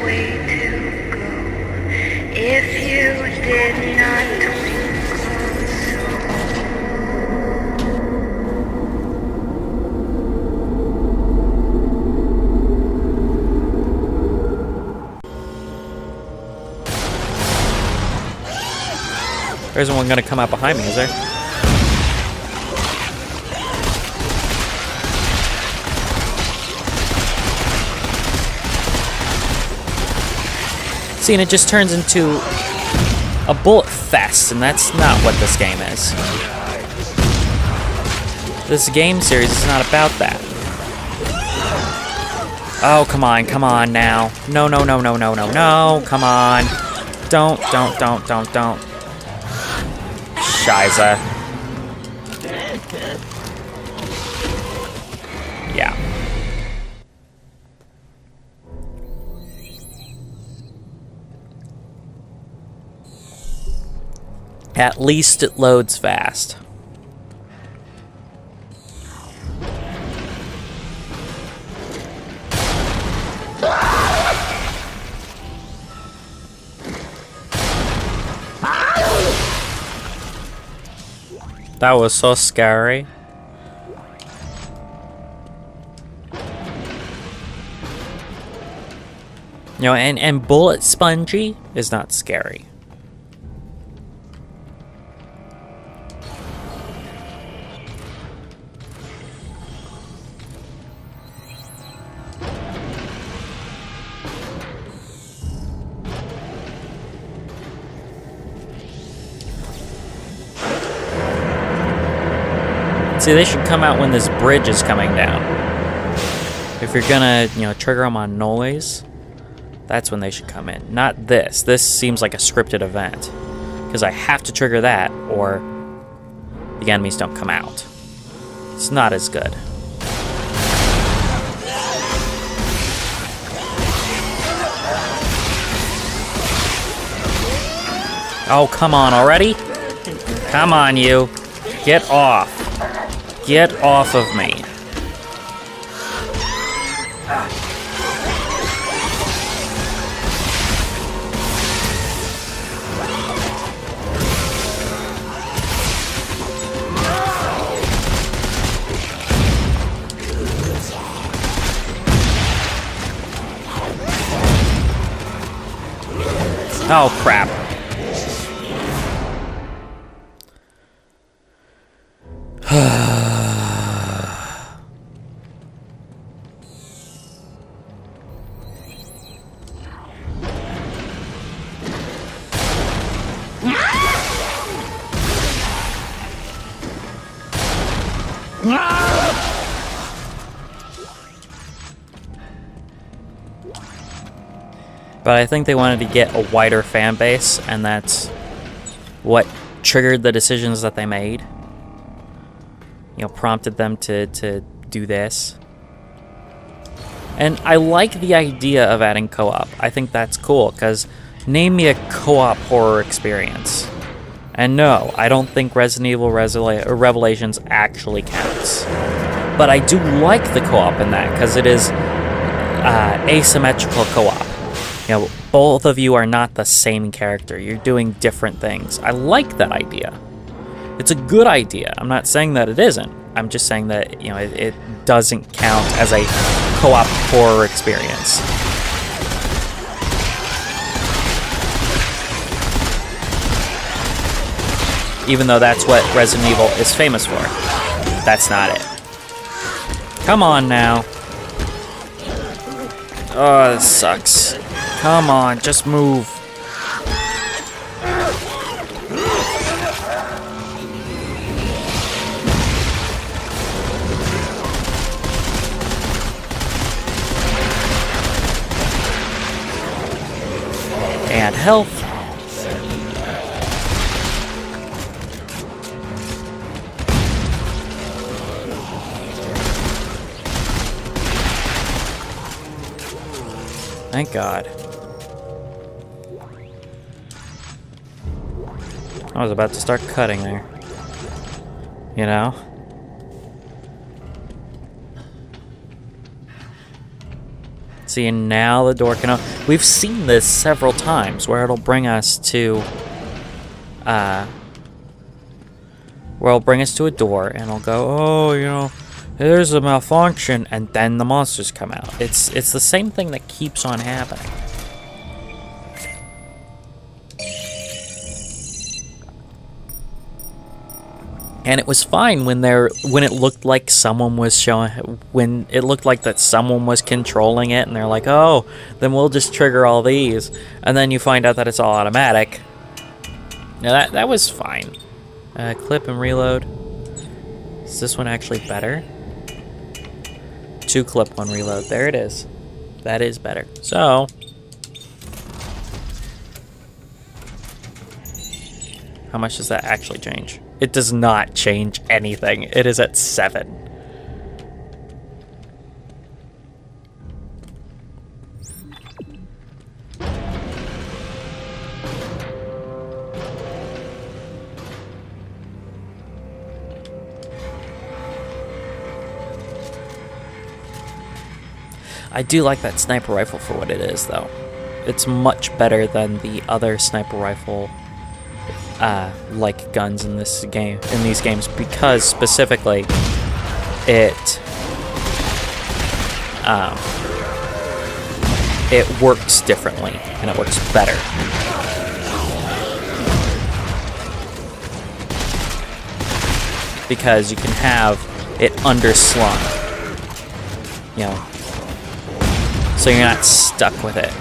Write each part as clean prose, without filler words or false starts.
way to go if you did not twinkle so. There isn't one gonna come out behind me, is there? See, and it just turns into a bullet fest, and that's not what this game is. This game series is not about that. Oh, come on now. No, come on. Don't. Shiza. Yeah. At least it loads fast. That was so scary. You know, and Bullet Spongy is not scary. See, they should come out when this bridge is coming down. If you're gonna, trigger them on noise, that's when they should come in. Not this. This seems like a scripted event. Because I have to trigger that, or the enemies don't come out. It's not as good. Oh, come on already? Come on, you. Get off. Get off of me. Oh, crap. But I think they wanted to get a wider fan base, and that's what triggered the decisions that they made. Prompted them to do this. And I like the idea of adding co-op. I think that's cool, because name me a co-op horror experience. And no, I don't think Resident Evil Revelations actually counts. But I do like the co-op in that, because it is asymmetrical co-op. Both of you are not the same character. You're doing different things. I like that idea. It's a good idea. I'm not saying that it isn't. I'm just saying that, it doesn't count as a co-op horror experience. Even though that's what Resident Evil is famous for. That's not it. Come on now. Oh, this sucks. Come on, just move. And health. Thank God. I was about to start cutting there. See, and now the door can open. We've seen this several times where it'll bring us to a door and it'll go, oh, you know, there's a malfunction, and then the monsters come out. It's the same thing that keeps on happening. And it was fine when it looked like someone was when it looked like that someone was controlling it, and they're like, oh, then we'll just trigger all these, and then you find out that it's all automatic. Now that was fine. Clip and reload. Is this one actually better? 2 clip, 1 reload. There it is. That is better. So, how much does that actually change? It does not change anything. It is at 7. I do like that sniper rifle for what it is, though. It's much better than the other sniper rifle like guns in these games, because specifically it works differently and it works better. Because you can have it underslung, you know, so you're not stuck with it.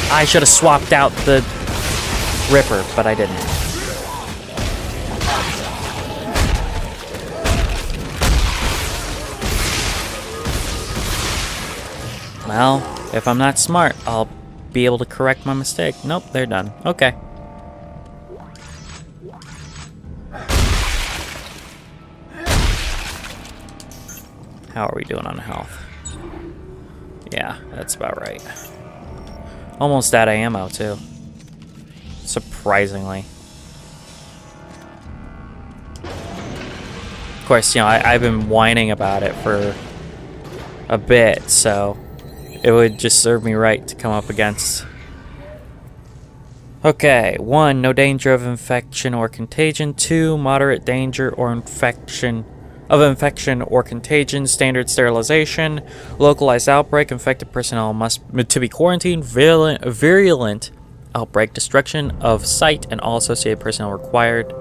I should have swapped out the Ripper, but I didn't. Well, if I'm not smart, I'll be able to correct my mistake. Nope, they're done. Okay. How are we doing on health? Yeah, that's about right. Almost out of ammo, too. Surprisingly. Of course, you know, I've been whining about it for a bit, so it would just serve me right to come up against. Okay, 1, no danger of infection or contagion. 2, moderate danger or infection or contagion, standard sterilization, localized outbreak, infected personnel must to be quarantined, virulent outbreak, destruction of site and all associated personnel required.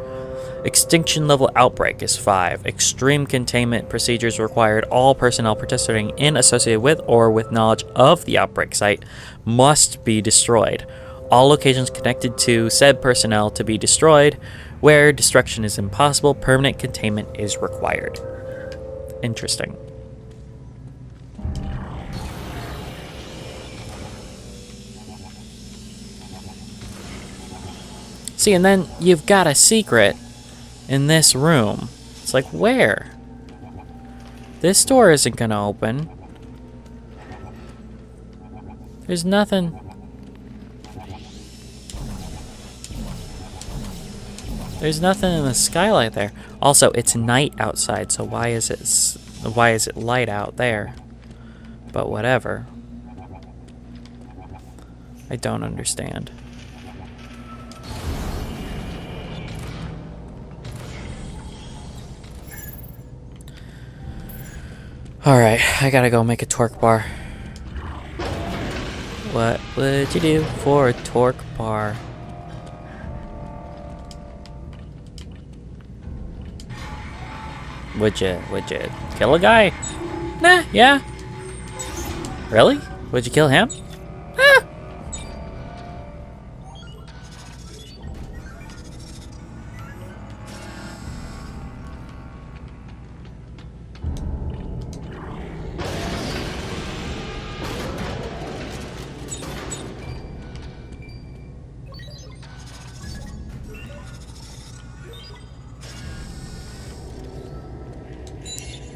Extinction level outbreak is 5. Extreme containment procedures required. All personnel participating in, associated with, or with knowledge of the outbreak site must be destroyed. All locations connected to said personnel to be destroyed. Where destruction is impossible, permanent containment is required. Interesting. See, and then you've got a secret in this room. It's like, where? This door isn't gonna open. There's nothing. There's nothing in the skylight there. Also, it's night outside, so why is it light out there? But whatever. I don't understand. Alright, I gotta go make a torque bar. What would you do for a torque bar? Would you kill a guy? Nah, yeah. Really? Would you kill him? Ah.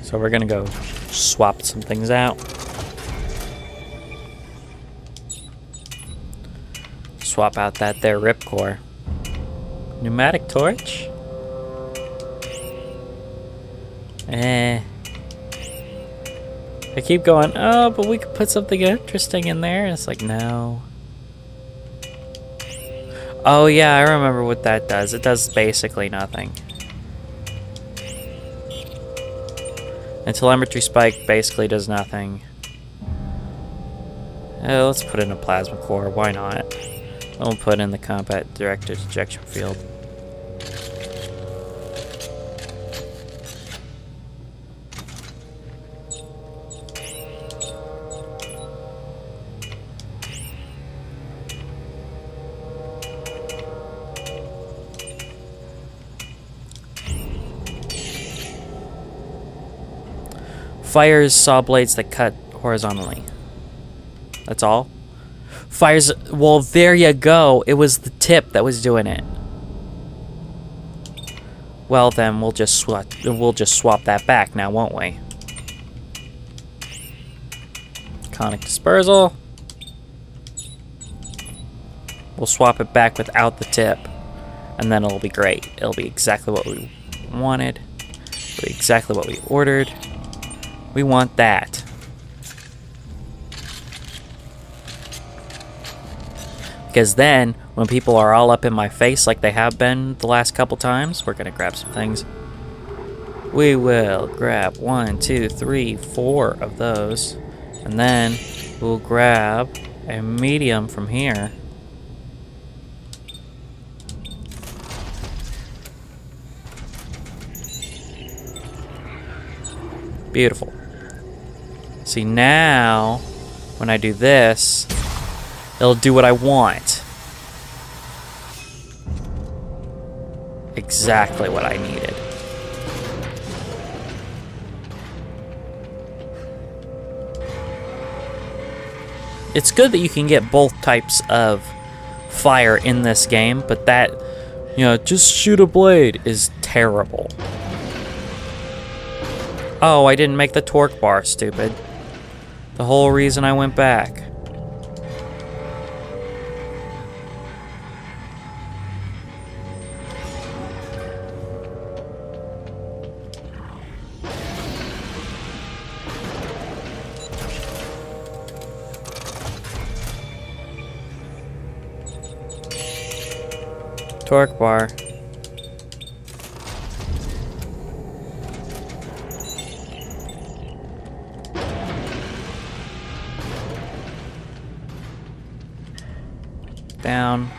So we're gonna go swap some things out. swap out that there ripcore. Pneumatic torch? I keep going, oh, but we could put something interesting in there. And it's like, no. Oh, yeah, I remember what that does. It does basically nothing. And telemetry spike basically does nothing. Let's put in a plasma core. Why not? We'll put in the combat directed ejection field. Fires saw blades that cut horizontally. That's all? Fires... Well, there you go. It was the tip that was doing it. Well, then we'll just swap that back now, won't we? Conic dispersal. We'll swap it back without the tip. And then it'll be great. It'll be exactly what we wanted. It'll be exactly what we ordered. We want that. Because then, when people are all up in my face like they have been the last couple times, we're going to grab some things. We will grab 1, 2, 3, 4 of those. And then we'll grab a medium from here. Beautiful. See, now, when I do this, it'll do what I want. Exactly what I needed. It's good that you can get both types of fire in this game, but that, you know, just shoot a blade is terrible. Oh, I didn't make the torque bar, stupid. The whole reason I went back. Torque bar. Down.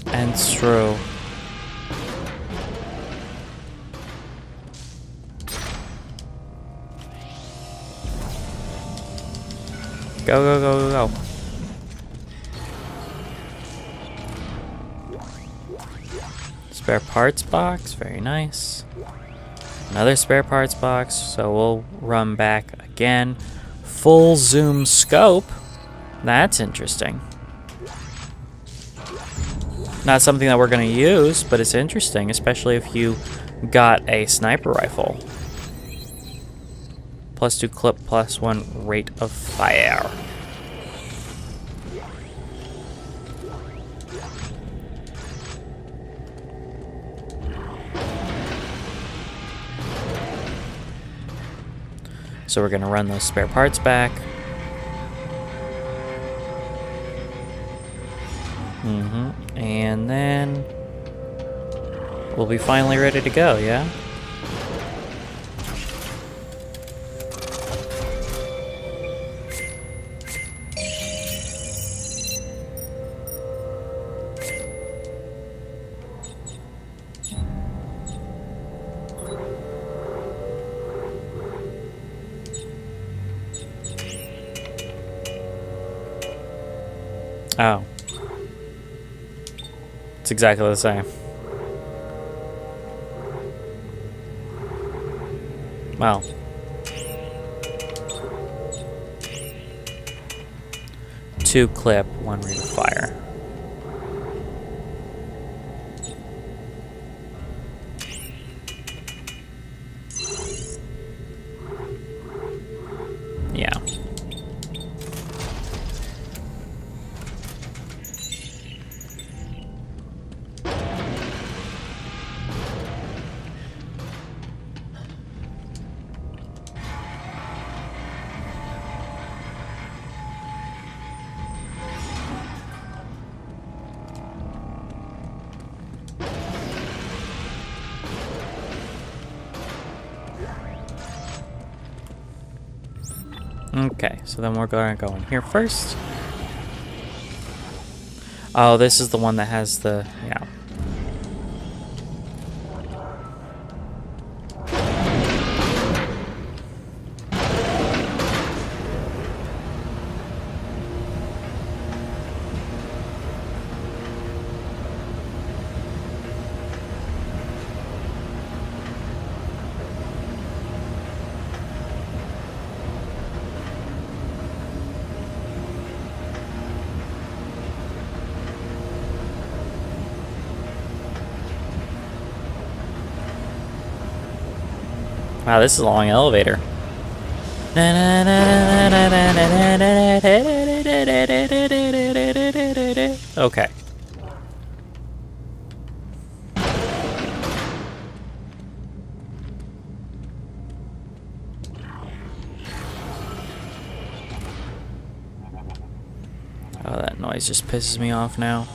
And through. Go, go, go, go, go. Spare parts box, very nice. Another spare parts box, so we'll run back again. Full zoom scope. That's interesting. Not something that we're going to use, but it's interesting, especially if you got a sniper rifle. +2 clip, +1 rate of fire. So we're going to run those spare parts back. And then we'll be finally ready to go, yeah? Oh. It's exactly the same. Well. Two clip, one rate of fire. Okay, so then we're gonna go in here first. Oh, this is the one that has the, yeah. Wow, this is a long elevator. Okay. Oh, that noise just pisses me off now.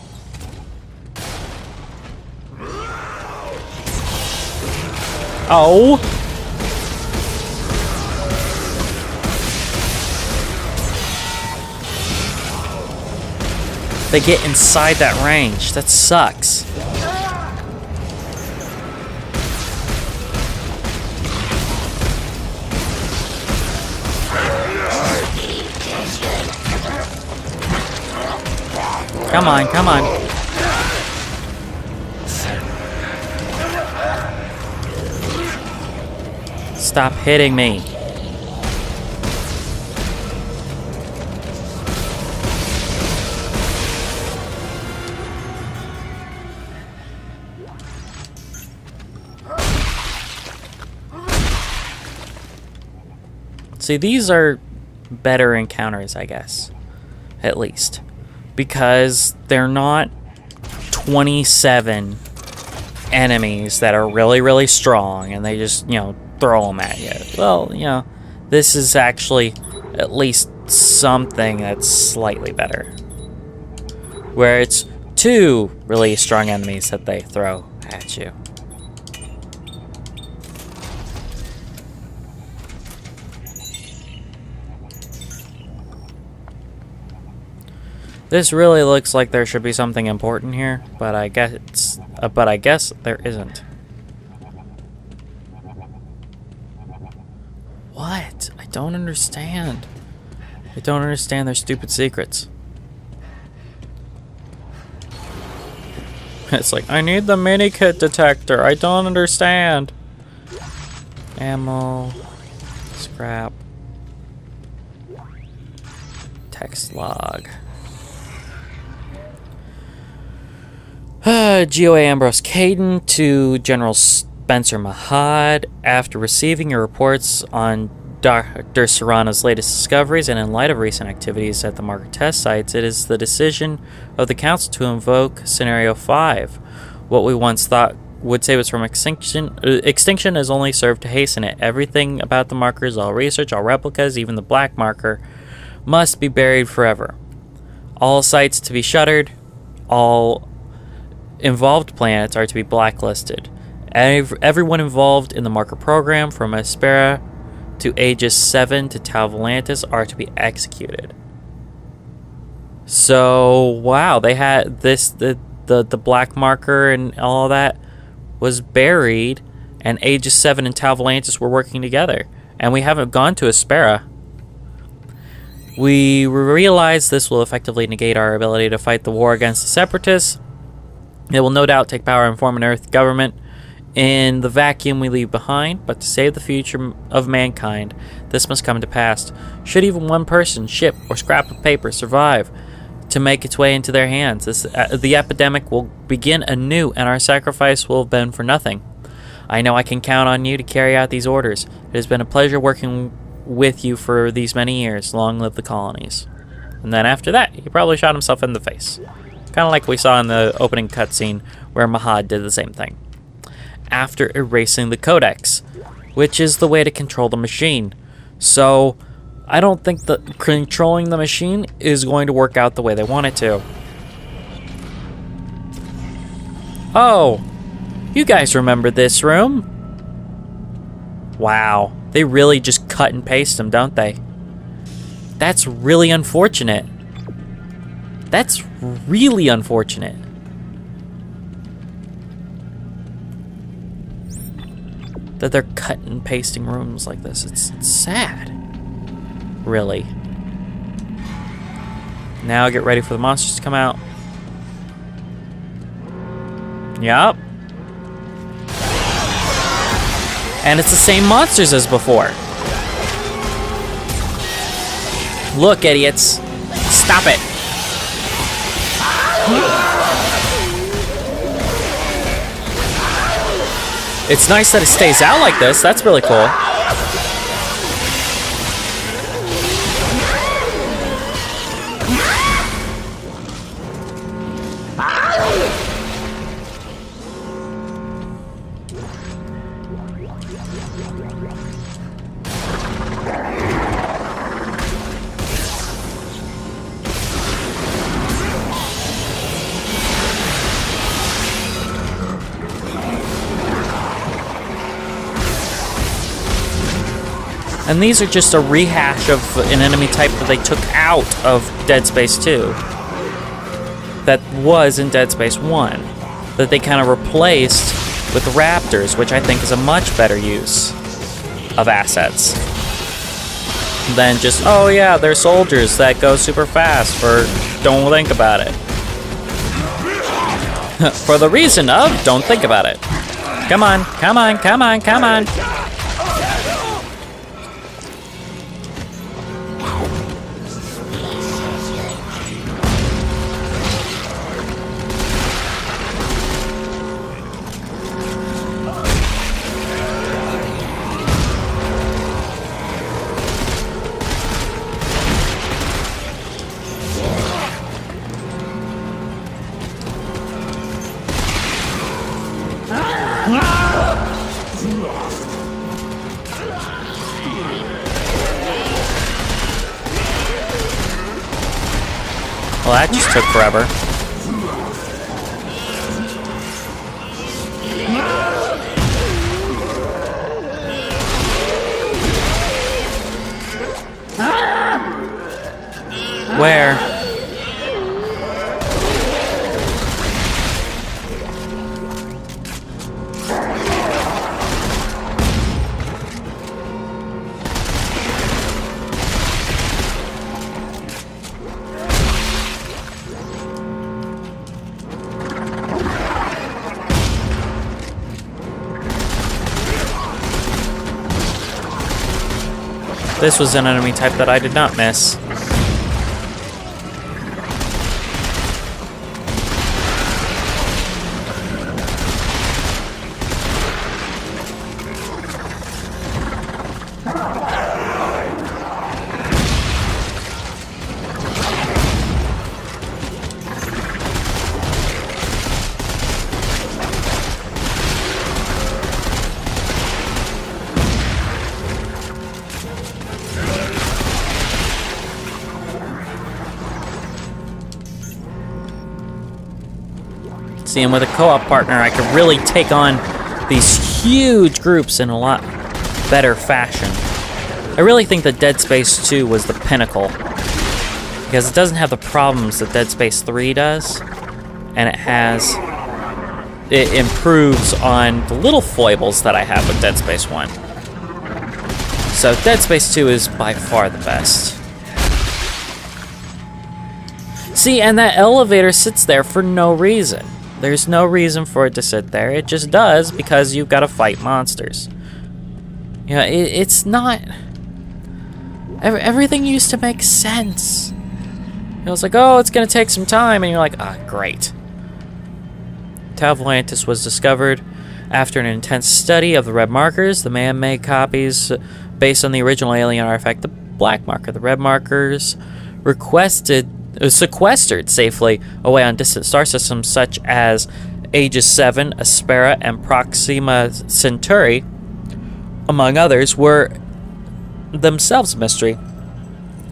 Oh! They get inside that range. That sucks. Come on, come on. Stop hitting me. See, these are better encounters, I guess. At least. Because they're not 27 enemies that are really, really strong and they just, throw them at you. Well, this is actually at least something that's slightly better. Where it's 2 really strong enemies that they throw at you. This really looks like there should be something important here, but I guess there isn't. What? I don't understand. I don't understand their stupid secrets. It's like, I need the mini kit detector. I don't understand. Ammo. Scrap. Text log. GOA Ambrose Caden to General Spencer Mahad. After receiving your reports on Dr. Serrano's latest discoveries and in light of recent activities at the marker test sites, it is the decision of the Council to invoke Scenario 5. What we once thought would save us from extinction has only served to hasten it. Everything about the markers, all research, all replicas, even the black marker, must be buried forever. All sites to be shuttered. All involved planets are to be blacklisted. Everyone involved in the marker program, from Aspera to Aegis 7 to Tau Volantis, are to be executed. So, wow, they had this, the black marker and all that was buried, and Aegis 7 and Tau Volantis were working together. And we haven't gone to Aspera. We realize this will effectively negate our ability to fight the war against the Separatists. It will no doubt take power and form an Earth government in the vacuum we leave behind, but to save the future of mankind, this must come to pass. Should even one person, ship, or scrap of paper survive to make its way into their hands, the epidemic will begin anew, and our sacrifice will have been for nothing. I know I can count on you to carry out these orders. It has been a pleasure working with you for these many years. Long live the colonies. And then after that, he probably shot himself in the face. Kind of like we saw in the opening cutscene where Mahad did the same thing. After erasing the codex, which is the way to control the machine. So, I don't think that controlling the machine is going to work out the way they want it to. Oh, you guys remember this room? Wow, they really just cut and paste them, don't they? That's really unfortunate. That's really unfortunate. That they're cutting and pasting rooms like this. It's sad. Really. Now get ready for the monsters to come out. Yup. And it's the same monsters as before. Look, idiots. Stop it. It's nice that it stays out like this. That's really cool. And these are just a rehash of an enemy type that they took out of Dead Space 2. That was in Dead Space 1. That they kind of replaced with raptors, which I think is a much better use of assets than just, oh yeah, they're soldiers that go super fast for don't think about it. For the reason of don't think about it. Come on, come on, come on, come on. Well, that just took forever. Where? This was an enemy type that I did not miss. See, and with a co-op partner, I could really take on these huge groups in a lot better fashion. I really think that Dead Space 2 was the pinnacle, because it doesn't have the problems that Dead Space 3 does, and it improves on the little foibles that I have with Dead Space 1. So Dead Space 2 is by far the best. See, and that elevator sits there for no reason. There's no reason for it to sit there. It just does because you've got to fight monsters. You know, it's not... Everything used to make sense. It was like, oh, it's going to take some time. And you're like, ah, great. Tau Volantis was discovered after an intense study of the red markers, the man-made copies based on the original alien artifact, the black marker. The red markers sequestered safely away on distant star systems such as Aegis 7, Aspera, and Proxima Centauri, among others, were themselves a mystery,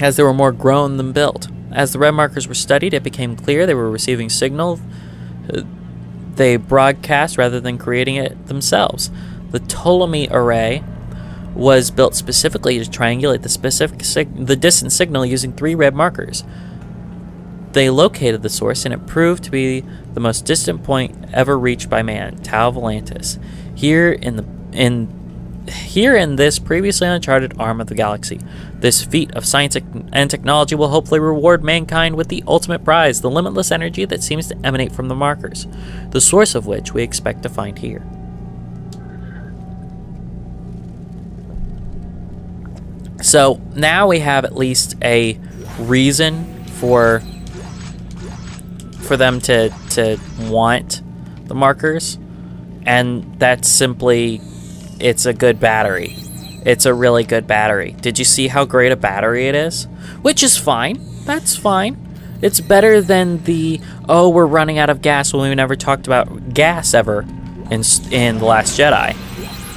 as they were more grown than built. As the red markers were studied, it became clear they were receiving signal they broadcast rather than creating it themselves. The Ptolemy array was built specifically to triangulate the distant signal using 3 red markers. They located the source, and it proved to be the most distant point ever reached by man, Tau Volantis, here in this previously uncharted arm of the galaxy. This feat of science and technology will hopefully reward mankind with the ultimate prize, the limitless energy that seems to emanate from the markers, the source of which we expect to find here. So now we have at least a reason for them to want the markers, and that's simply, it's a good battery. It's a really good battery. Did you see how great a battery it is? Which is fine. That's fine. It's better than the, oh, we're running out of gas when we never talked about gas ever in The Last Jedi.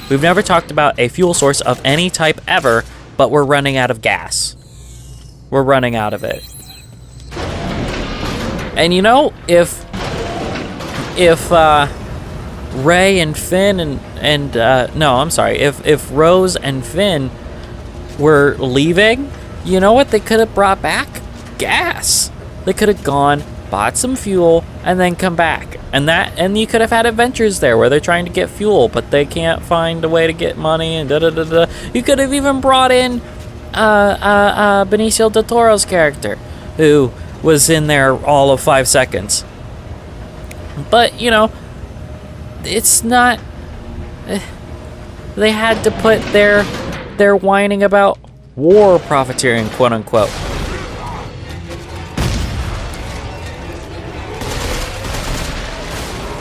We've never talked about a fuel source of any type ever, but we're running out of gas. We're running out of it. And you know, if Rey and Finn if Rose and Finn were leaving, you know what they could have brought back? Gas. They could have gone, bought some fuel, and then come back. And you could have had adventures there where they're trying to get fuel, but they can't find a way to get money and da-da-da-da. You could have even brought in Benicio del Toro's character, who was in there all of 5 seconds. But, you know, it's not... They had to put their whining about war profiteering, quote-unquote.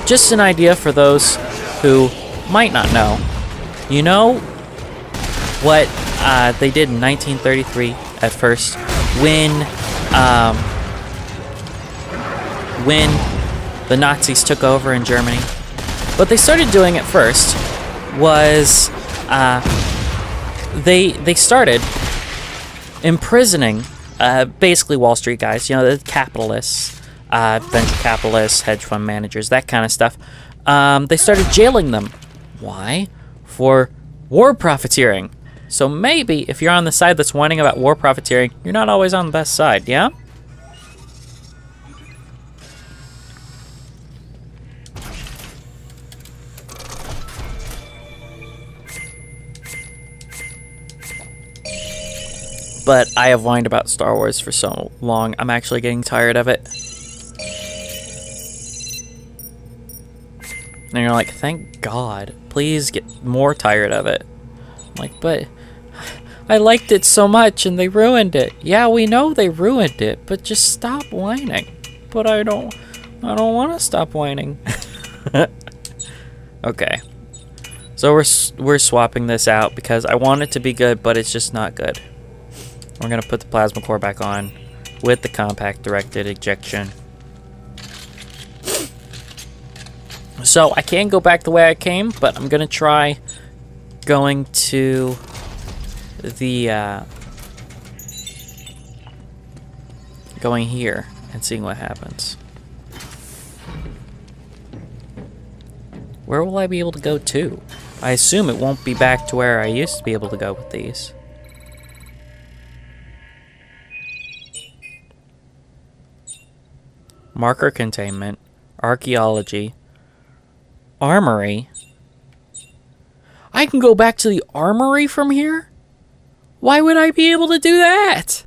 Just an idea for those who might not know. You know what they did in 1933 at first when the Nazis took over in Germany? What they started doing at first was they started imprisoning basically Wall Street guys, you know, the capitalists, venture capitalists, hedge fund managers, that kind of stuff. They started jailing them. Why? For war profiteering. So maybe if you're on the side that's whining about war profiteering, you're not always on the best side, yeah? But I have whined about Star Wars for so long, I'm actually getting tired of it. And you're like, thank God, please get more tired of it. I'm like, but I liked it so much and they ruined it. Yeah, we know they ruined it, but just stop whining. But I don't want to stop whining. Okay. So we're swapping this out because I want it to be good, but it's just not good. We're going to put the plasma core back on with the compact directed ejection. So I can go back the way I came, but I'm going to try going to the going here and seeing what happens. Where will I be able to go to? I assume it won't be back to where I used to be able to go with these. Marker containment, archaeology, armory. I can go back to the armory from here? Why would I be able to do that?